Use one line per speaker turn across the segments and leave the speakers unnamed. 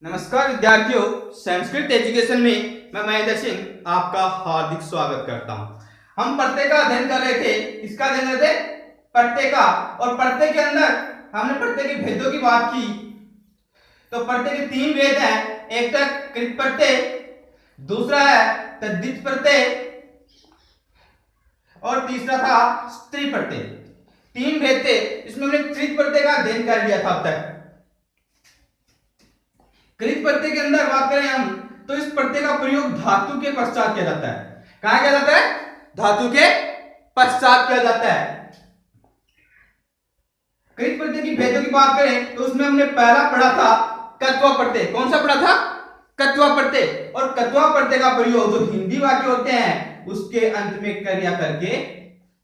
नमस्कार विद्यार्थियों, संस्कृत एजुकेशन में मैं महेंद्र सिंह आपका हार्दिक स्वागत करता हूं। हम प्रत्यय का अध्ययन कर रहे थे। किसका अध्ययन कर रहे थे? प्रत्यय का। और प्रत्यय के अंदर हमने प्रत्यय के भेदों की बात की। तो प्रत्यय के तीन भेद हैं। एक था कृत प्रत्यय, दूसरा है तद्धित प्रत्यय और तीसरा था स्त्री प्रत्यय। तीन भेद थे। इसमें हमने कृत प्रत्यय का अध्ययन कर लिया था अब तक। कृत प्रत्यय के अंदर बात करें हम तो इस प्रत्यय का प्रयोग धातु के पश्चात किया जाता है। कहां किया जाता है? धातु के पश्चात किया जाता है। कृत प्रत्यय की भेदों की बात करें तो उसमें हमने पहला पढ़ा था कत्वा प्रत्यय। कौन सा पढ़ा था? कत्वा प्रत्यय। और कत्वा प्रत्यय का प्रयोग जो हिंदी वाक्य होते हैं उसके अंत में कर्या करके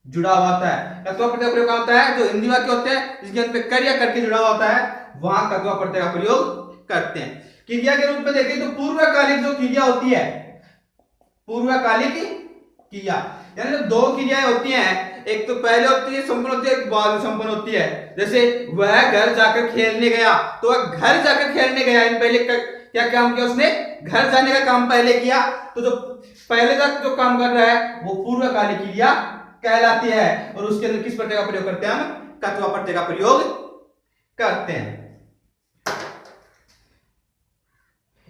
जुड़ा हुआ होता है। कत्वा प्रत्यय का प्रयोग होता है जो हिंदी वाक्य होते हैं जिसके अंत में कर्या करके जुड़ा हुआ होता है, वहां कत्वा प्रत्यय का प्रयोग करते हैं। क्रिया के रूप में देखें तो पूर्वकालिक जो क्रिया होती है, पूर्वकालिक क्रिया यानी जो दो क्रियाएं होती हैं, एक तो पहले होती है संपन्न होती है, एक बाद में संपन्न होती है। जैसे वह घर जाकर खेलने गया, तो वह घर जाकर खेलने गया, इन पहले क्या काम किया उसने? घर जाने का काम पहले किया। तो जो पहले तक जो काम कर रहा है वो पूर्वकालिक क्रिया कहलाती है। और उसके अंदर किस प्रत्यय का प्रयोग करते हैं? हम कत्वा प्रत्यय का प्रयोग करते हैं।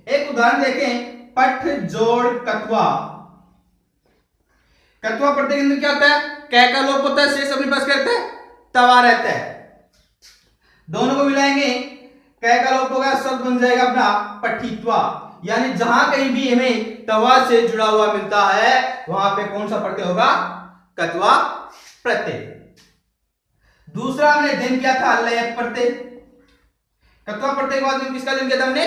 एक उदाहरण देखें, पठ जोड़ कत्वा। कत्वा प्रत्यय के अंदर क्या होता है? कै का लोप होता है, शेष अपने पास क्या रहता है? तवा रहता है। दोनों को मिलाएंगे, कै का लोप होगा, शब्द बन जाएगा अपना पठित्वा। यानी जहां कहीं भी हमें तवा से जुड़ा हुआ मिलता है वहां पे कौन सा प्रत्यय होगा? कत्वा प्रत्यय। दूसरा हमने अध्ययन किया था लय प्रत्यय। कत्वा प्रत्यय के बाद में किसका अध्ययन किया था हमने?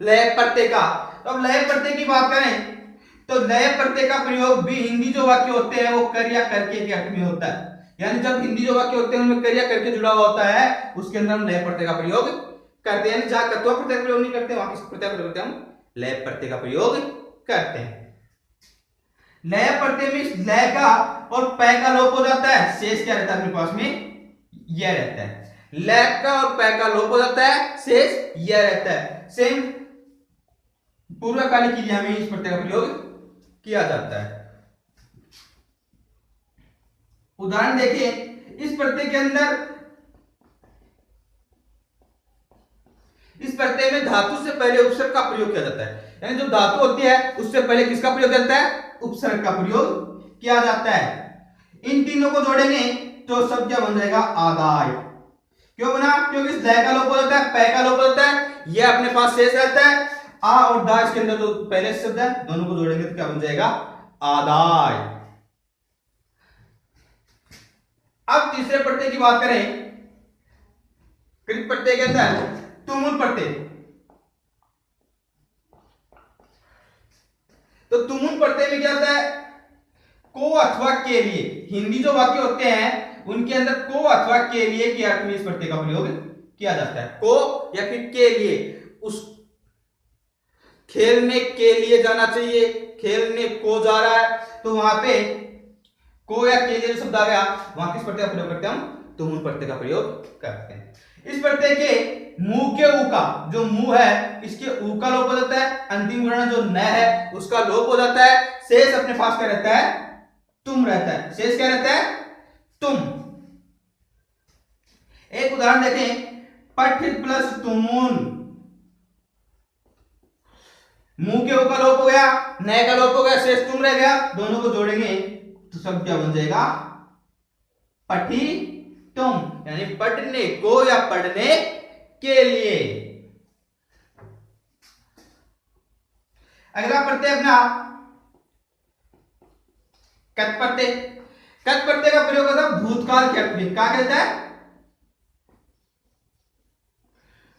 लय प्रत्यय का। तो अब लय प्रत्यय की बात करें तो लय प्रत्यय का प्रयोग भी हिंदी जो वाक्य होते हैं वो कर्या करके के अर्थ में होता है। यानी जब हिंदी जो वाक्य होते हैं उनमें कर्या करके जुड़ा हुआ होता है उसके अंदर हम लय प्रत्यय का प्रयोग करते हैं। जहां कत्वा प्रत्यय का प्रयोग नहीं करते वहां किस प्रत्यय का प्रयोग करते हैं? हम लय प्रत्यय का प्रयोग करते हैं। लय प्रत्यय में लय का और पै का लोप हो जाता है, शेष क्या रहता है अपने पास में? यह रहता है। लय का और पै का लोप हो जाता है, शेष यह रहता है। सेम पूर्वकालिक क्रिया में इस प्रत्यय का प्रयोग किया जाता है। उदाहरण देखिए, इस प्रत्यय के अंदर इस प्रत्यय में धातु से पहले उपसर्ग का प्रयोग किया जाता है। यानी जो धातु होती है उससे पहले किसका प्रयोग करता है? उपसर्ग का प्रयोग किया जाता है। इन तीनों को जोड़ेंगे तो शब्द क्या बन जाएगा? आदाय। क्यों बना? क्योंकि इस लय का लोप हो जाता है, पै का लोप हो जाता है, यह अपने पास शेष रहता है। आ और दा इसके अंदर जो पहले शब्द है दोनों को जोड़ेंगे तो क्या बन जाएगा? आदाय। अब तीसरे प्रत्यय की बात करें, कृत प्रत्यय के अंदर तुमुल प्रत्यय। तो तुमुल प्रत्यय में क्या होता है? को अथवा के लिए। हिंदी जो वाक्य होते हैं उनके अंदर को अथवा के लिए के अर्थ में इस प्रत्यय का प्रयोग किया जाता है। को या फिर के लिए। उस खेलने के लिए जाना चाहिए, खेलने को जा रहा है, तो वहां पे को या के लिए शब्द आ गया, वहां किस प्रत्यय का प्रयोग करते हैं? हम तुमुल प्रत्यय का प्रयोग करते हैं। इस प्रत्यय के मुंह के ऊ का जो मुंह है इसके ऊ का लोप हो जाता है, अंतिम वर्ण जो न है उसका लोप हो जाता है, शेष अपने पास क्या रहता है? तुम रहता है। शेष क्या रहता है? तुम। एक उदाहरण देखें, पठ प्लस तुमुन। मुंह के ऊ का लोप हो गया, न का लोप हो गया, शेष तुम रह गया, दोनों को जोड़ेंगे तो शब्द क्या बन जाएगा? पठी तुम। यानी पढ़ने को या पढ़ने के लिए। अगला प्रत्यय अपना कत प्रत्यय। कत प्रत्यय का प्रयोग होता है भूतकाल के अर्थ में। क्या कहता है?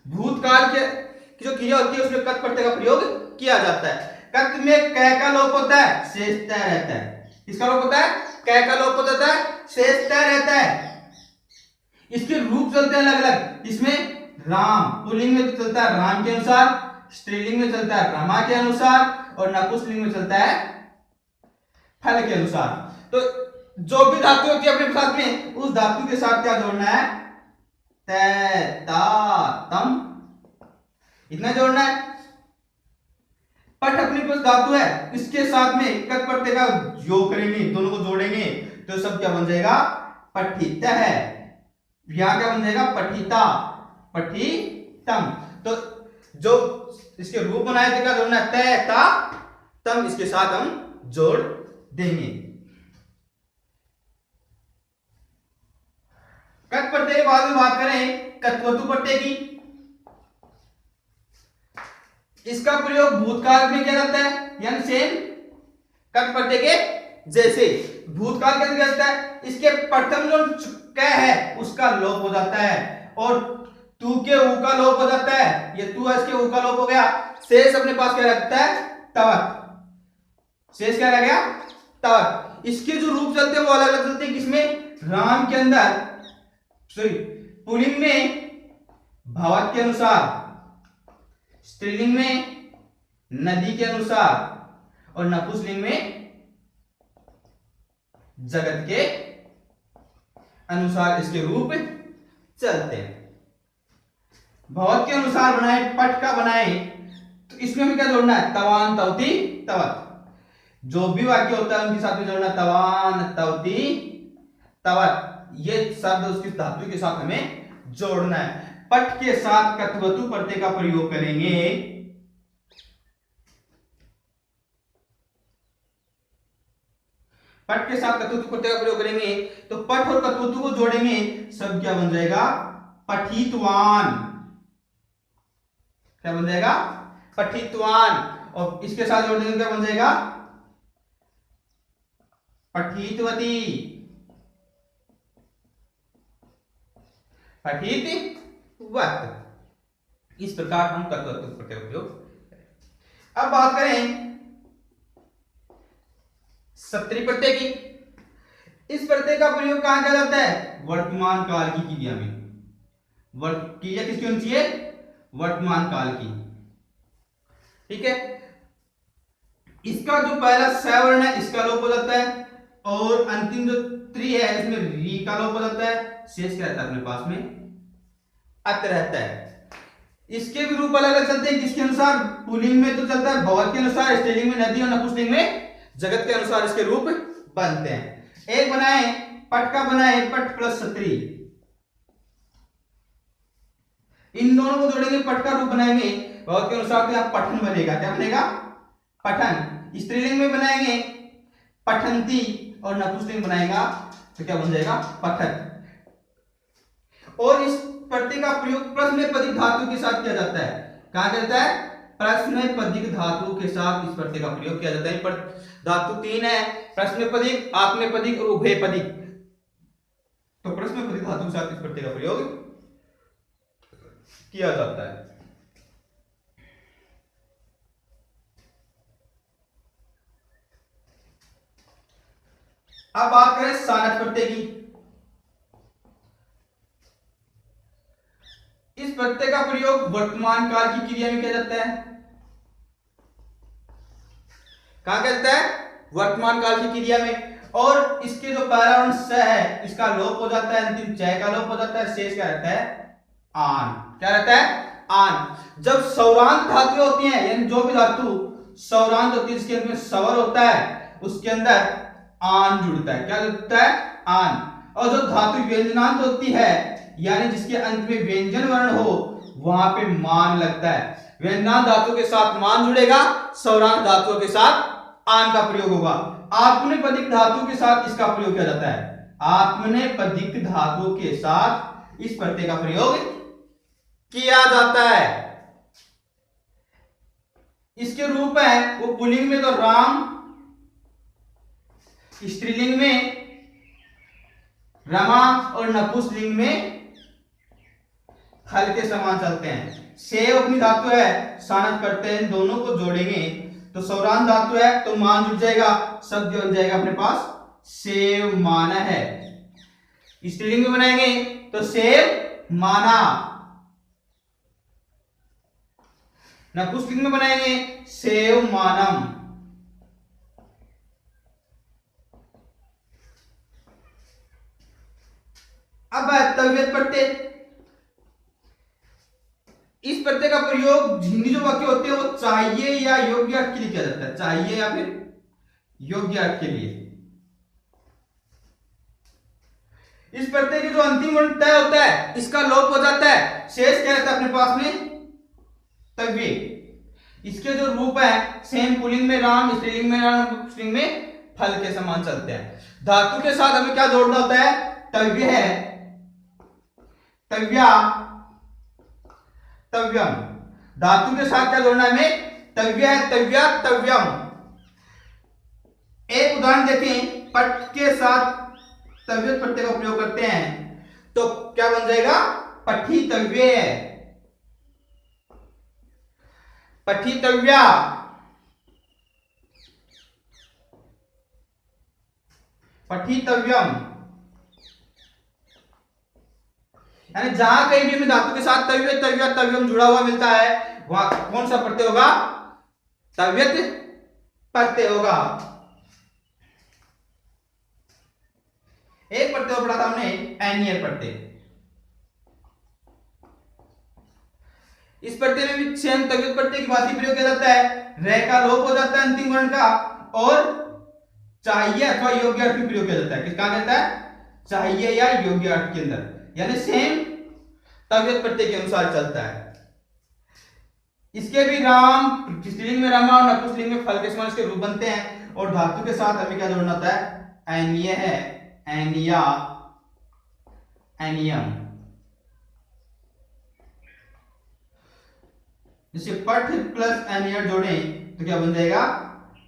भूतकाल के की जो क्रिया होती है उसमें कत प्रत्यय का प्रयोग किया जाता है। कत में कै का लोप होता है, शेष तय रहता है। किसका लोप होता है? कै का लोप हो जाता है, शेष तय रहता है। इसके रूप चलते हैं अलग अलग। इसमें राम पुल्लिंग में चलता है राम के अनुसार, स्त्रीलिंग में चलता है रमा के अनुसार और नपुंसकलिंग में चलता है फल के अनुसार। तो जो भी धातु होती है अपने साथ में उस धातु के साथ क्या जोड़ना है? तै ता तम इतना जोड़ना है। पठ अपनी पास धातु है, इसके साथ में कत प्रत्यय का योग करेंगे, दोनों को जोड़ेंगे तो सब क्या बन जाएगा, पठित है। यहां क्या बन जाएगा, पठिता, पठितम। तो जो इसके रूप बनाए थे क्या जोड़ना है, तय ता तम, इसके साथ हम जोड़ देंगे। कत प्रत्यय के बाद में बात करें कत्वतु प्रत्यय की। इसका प्रयोग भूतकाल में किया जाता है, यानी सेम कत प्रत्यय के जैसे भूतकाल के अंदर किया जाता है। इसके प्रथम जो क है उसका लोप हो जाता है और तू के ऊ का लोप हो जाता है, ये तू है इसके ऊ का लोप हो गया। शेष अपने पास क्या रहता है, तवत। शेष क्या रह गया, तवत। इसके जो रूप चलते हैं वो अलग अलग चलते हैं। किसमें, राम के अंदर सॉरी पुल्लिंग में भवत के अनुसार, स्त्रीलिंग में नदी के अनुसार और नपुंसकलिंग में जगत के अनुसार इसके रूप चलते हैं। भवत के अनुसार बनाए, पट का बनाए तो इसमें भी क्या जोड़ना है, तवान तवती तवत। जो भी वाक्य होता है उनके साथ में जोड़ना तवान तवती तवत, ये शब्द उसकी धातु के साथ हमें जोड़ना है। पट के साथ कत्वतु प्रत्यय का प्रयोग करेंगे। पट के साथ कत्वतु प्रत्यय का प्रयोग करेंगे तो पट और कत्वतु को जोड़ेंगे, सब क्या बन जाएगा, पठितवान। क्या बन जाएगा, पठितवान। और इसके साथ जोड़ देंगे क्या बन जाएगा, पठितवती, पठितवत। इस प्रकार हम कत्वतु प्रत्यय का प्रयोग करें। अब बात करें सप्तरी प्रत्यय की। इस प्रत्यय का प्रयोग कहां किया जाता है, वर्तमान काल की क्रिया में। क्रिया किसकी होनी चाहिए, वर्तमान काल की। ठीक है, इसका जो पहला स वर्ण है इसका लोप हो जाता है और अंतिम जो त्रि है इसमें री का लोप हो जाता है। शेष क्या रहता है अपने पास में, अत रहता है। इसके भी रूप अलग अलग चलते हैं, किसके अनुसार, पुल्लिंग में तो चलता है भवत के अनुसार, स्त्रीलिंग में नदी और नपुंसकलिंग में जगत के अनुसार इसके रूप बनते हैं। एक बनाए पट का, बनाए पट प्लस सत्री, इन दोनों को जोड़ेंगे, पट का रूप बनाएंगे भवत के अनुसार तो यहां पठन बनेगा। क्या बनेगा, पठन। स्त्रीलिंग में बनाएंगे पठंती और नपुंसकलिंग बनाएगा तो क्या बन जाएगा, पठत। और इस प्रत्यय का प्रयोग प्रश्नपदिक धातु के साथ किया जाता है। कहां जाता है, प्रश्नपदिक धातु के साथ इस प्रत्यय का प्रयोग किया जाता है। पर धातु तीन है, प्रश्नपदिक, आत्मनेपदिक और उभयपदिक। तो प्रश्नपदिक धातु के साथ इस प्रत्यय का प्रयोग किया जाता है। अब बात करें सानथ प्रत्यय की। इस प्रत्यय का प्रयोग वर्तमान काल की क्रिया में किया जाता है। कहां कहता है, वर्तमान काल की क्रिया में। और इसके जो पहला वर्ण स है इसका लोप हो जाता है, अंतिम च का लोप हो जाता है, शेष क्या रहता है, आन। क्या रहता है, आन। जब सौरांत धातु होती हैं, यानी जो भी धातु सौरांत होती है जिसके अंदर में स्वर होता है उसके अंदर आन जुड़ता है। क्या जुड़ता है, आन। और जो धातु व्यंजनांत होती है यानी जिसके अंत में व्यंजन वर्ण हो वहां पे मान लगता है। व्यंजनांत धातु के साथ मान जुड़ेगा, सौरांत धातुओं के साथ आन का प्रयोग होगा। आत्मनेपदिक धातु के साथ इसका प्रयोग किया जाता है। आत्मनेपदिक धातु के साथ इस प्रत्यय का प्रयोग किया जाता है। इसके रूप है वो पुल्लिंग में तो राम, स्त्रीलिंग में रमा और नपुंसकलिंग में हल के समान चलते हैं। सेव अपनी धातु है, सानथ करते हैं, दोनों को जोड़ेंगे तो सौरान धातु है तो मान जुड़ जाएगा, शब्द बन जाएगा अपने पास सेव माना है। स्त्रीलिंग में बनाएंगे तो सेव माना। नपुंसकलिंग में बनाएंगे सेव मानम। अब तव्यत प्रत्यय। इस प्रत्यय का का प्रयोग हिंदी जो वाक्य होते हैं वो चाहिए या योग्य अर्थ के लिए किया जाता है, चाहिए या फिर योग्य अर्थ के लिए। इस प्रत्यय के जो अंतिम वर्ण तय होता है इसका लोप हो जाता है, शेष क्या रहता है अपने पास में, तव्य। इसके जो रूप है सेम, पुल्लिंग में राम, स्त्रीलिंग में राम, स्त्रीलिंग में फल के समान चलते हैं। धातु के साथ हमें क्या जोड़ना होता है, तव्य है, तव्या, तव्यम। धातु के साथ क्या जोड़ना है हमें, तव्य है, तव्या, तव्यम। एक उदाहरण देखें, पट के साथ तव्य प्रत्यय का प्रयोग करते हैं तो क्या बन जाएगा, पठितव्य, पठितव्या, पठितव्यम। यानी जहां कहीं भी हमें धातु के साथ तव्य, तव्या, तव्यम जुड़ा हुआ मिलता है वहां कौन सा प्रत्यय होगा, तव्यत प्रत्यय होगा। एक प्रत्यय पढ़ा था हमने, एनियर प्रत्यय। इस प्रत्यय में भी सेम तव्यत प्रत्यय की भांति प्रयोग किया जाता है, रह का लोप हो जाता है अंतिम वर्ण का, और चाहिए अथवा योग्य अर्थ में प्रयोग किया जाता है। किसका कहता है, चाहिए या योग्य अर्थ के अंदर, यानी सेम तव्यत प्रत्यय के अनुसार चलता है। इसके भी राम, स्त्रीलिंग में रमा और नपुंसकलिंग में फल के समान इसके रूप बनते हैं। और धातु के साथ हमें क्या जोड़ना होता है, एनिय है, एनिया, एनियम। जैसे पठ प्लस एनियर जोड़े तो क्या बन जाएगा,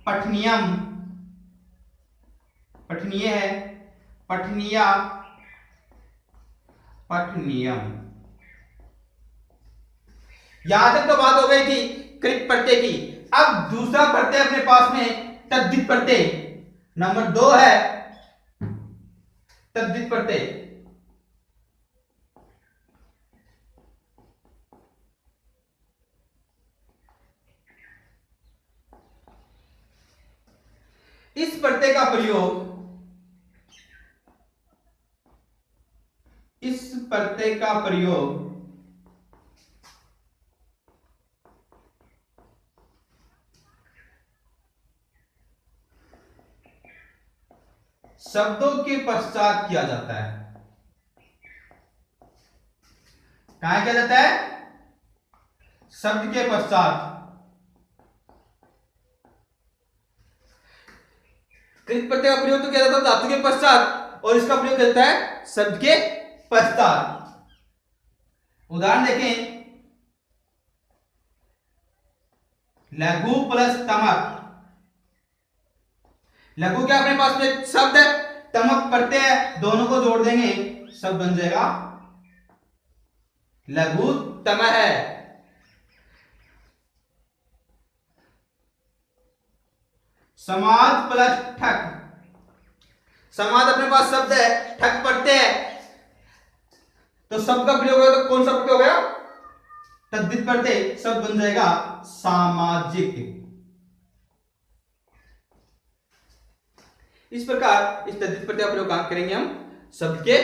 पठनियम, पठनीय है, पठनिया, पठनियम। यहां तक तो बात हो गई थी कृत प्रत्यय की। अब दूसरा प्रत्यय अपने पास में तद्धित प्रत्यय, नंबर 2 है तद्धित प्रत्यय। इस प्रत्यय का प्रयोग, इस प्रत्यय का प्रयोग शब्दों के पश्चात किया जाता है। कहां किया जाता है, शब्द के पश्चात। कृत प्रत्यय का प्रयोग तो किया जाता है धातु के पश्चात, और इसका प्रयोग किया जाता है शब्द के पश्चात। उदाहरण देखें, लघु प्लस तमक। लघु क्या अपने पास में शब्द है, तमक प्रत्यय है, दोनों को जोड़ देंगे शब्द बन जाएगा लघु तम है। समाज प्लस ठक। समाज अपने पास शब्द है, ठक प्रत्यय है, तो शब्द का प्रयोग होगा तो कौन सा प्रत्यय हो गया, तद्धित प्रत्यय, शब्द बन जाएगा सामाजिक। इस प्रकार इस तद्धित प्रत्यय का प्रयोग कहां करेंगे हम, शब्द के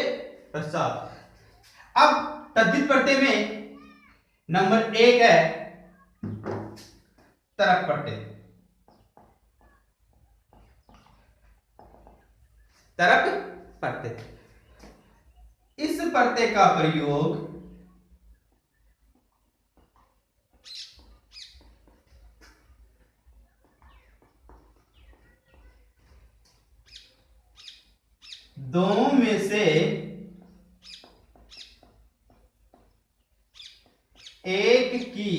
पश्चात। अब तद्धित प्रत्यय में नंबर 1 है तरक प्रत्यय। तरक प्रत्यय, इस प्रत्यय का प्रयोग दोनों में से एक की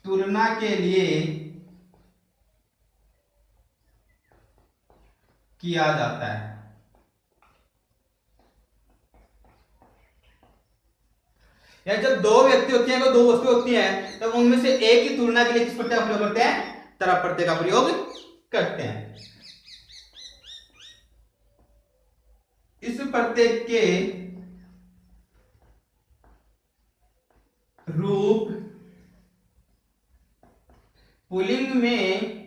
तुलना के लिए किया जाता है। या जब दो व्यक्ति होते हैं, दो वस्तु होती हैं, तब उनमें से एक की तुलना के लिए किस प्रत्यय का प्रयोग करते हैं, तरक प्रत्यय का प्रयोग करते हैं। इस प्रत्यय के रूप पुल्लिंग में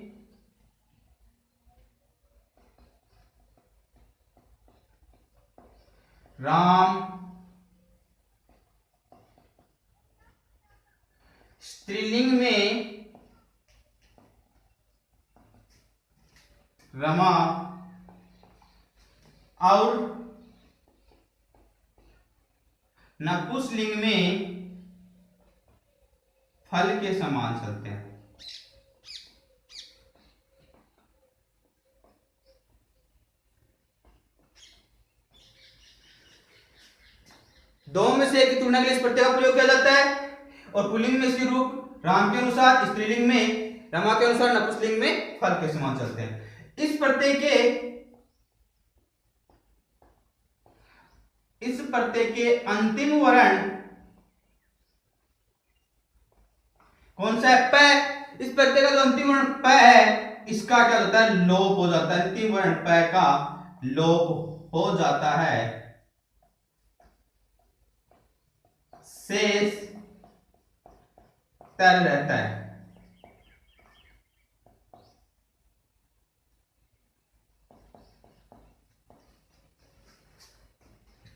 राम, स्त्रीलिंग में रमा और नपुंसकलिंग में फल के समान चलते हैं। दोनों में से एक की तुलना के लिए इस प्रत्यय का प्रयोग किया जाता है और पुल्लिंग में इसके रूप राम के अनुसार, स्त्रीलिंग में रमा के अनुसार, नपुंसकलिंग में फल के समान चलते हैं। इस प्रत्यय के अंतिम वर्ण कौन सा है? प। इस प्रत्यय का जो अंतिम वर्ण प है, इसका क्या होता है? लोप हो जाता है। अंतिम वर्ण प का लोप हो जाता है, शेष तर रहता है।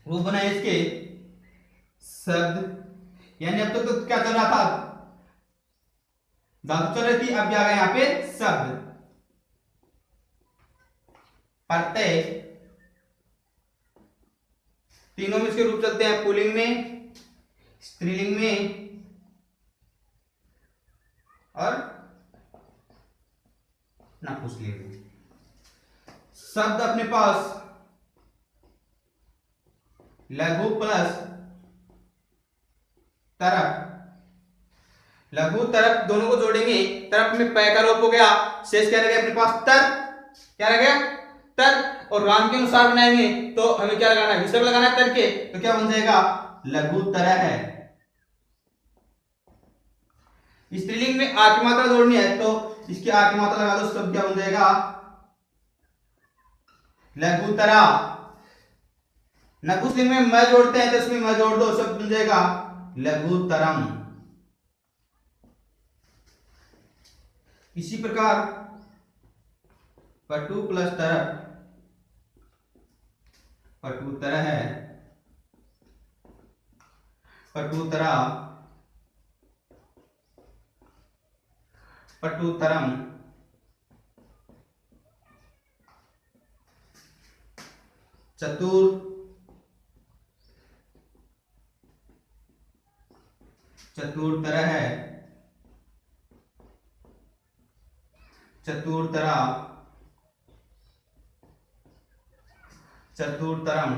रूप बनाए इसके शब्द, यानी अब तक तो क्या चल रहा था? धातु चल रही थी, अब क्या आ गया यहां पे? शब्द। प्रत्यय तीनों में इसके रूप चलते हैं, पुल्लिंग में, स्त्रीलिंग में और नपुंसकलिंग में। शब्द अपने पास लघु प्लस तरप, लघु तरप दोनों को जोड़ेंगे, तरप में प का लोप हो गया, शेष क्या रह गया अपने पास? तर। क्या रह गया? तर। और राम के अनुसार बनाएंगे तो हमें क्या लगाना है? विसर्ग लगाना है तर के, तो क्या बन जाएगा? लघु तरह है। स्त्रीलिंग में आ की मात्रा जोड़नी है तो इसकी आ की मात्रा लगा दो, सब क्या बन जाएगा? लघुतरा। नपुंसकलिंग में म जोड़ते हैं तो इसमें म जोड़ दो, सब बन जाएगा लघुतरम। इसी प्रकार पटु प्लस तरप पटुतरः है, पटुतरा, पटुतरम, चतुर, चतुरतरः है, चतुरतरा, चतुरतरम,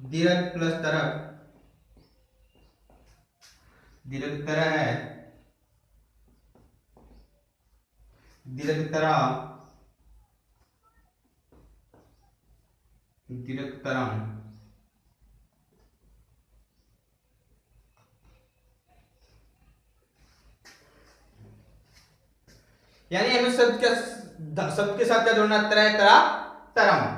दीर्घ प्लस तरप दीर्घतरः है, दीर्घतरा, दीर्घतरम। यानी हमें शब्द के साथ क्या जोड़ना? तरह, तरा, तरम।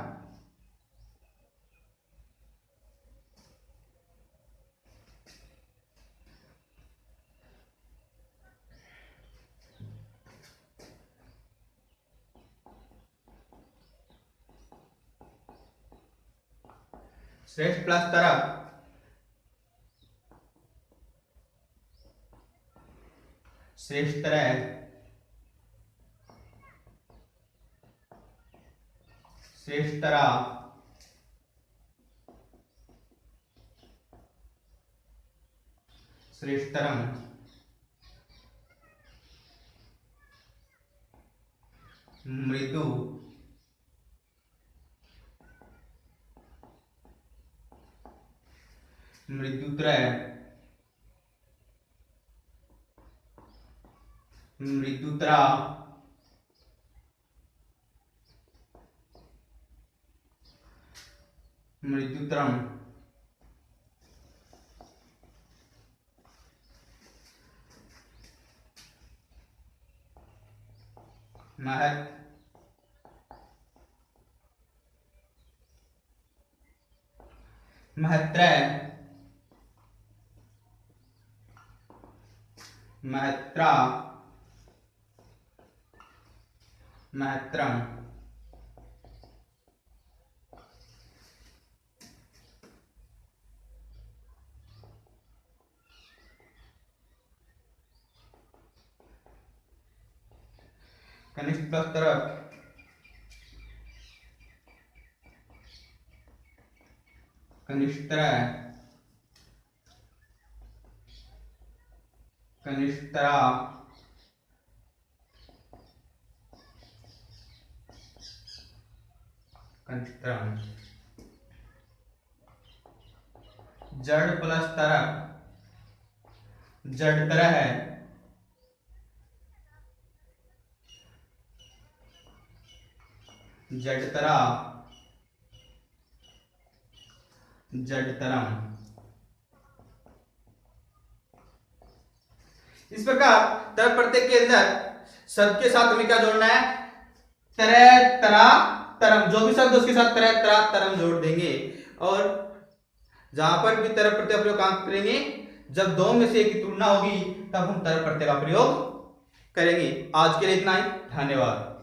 श्रेष्ठ प्लस तरफ, श्रेष्ठ तरह, श्रेष्ठतरा, श्रेष्ठतरम, मृदु, मृदुत्रय, मृदुतरा, मृदुतरम, महत, महत्रय, महत्रा, महत्रम। कनिष्ठ प्लस तरफ, कनिष्ठतरा, कनिष्ठतरा, कनिष्ठतरम। जड़ प्लस तरफ, जड़तर है, जड़तरा, जड़तरम। इस प्रकार तरह प्रत्यय के अंदर शब्द के साथ हमें क्या जोड़ना है? तरह, तरा, तरम। जो भी शब्द उसके साथ तरह, तरा, तरम जोड़ देंगे। और जहां पर भी तरह प्रत्यय प्रयोग काम करेंगे, जब दो में से एक की तुलना होगी तब हम तरह प्रत्यय का प्रयोग करेंगे। आज के लिए इतना ही, धन्यवाद।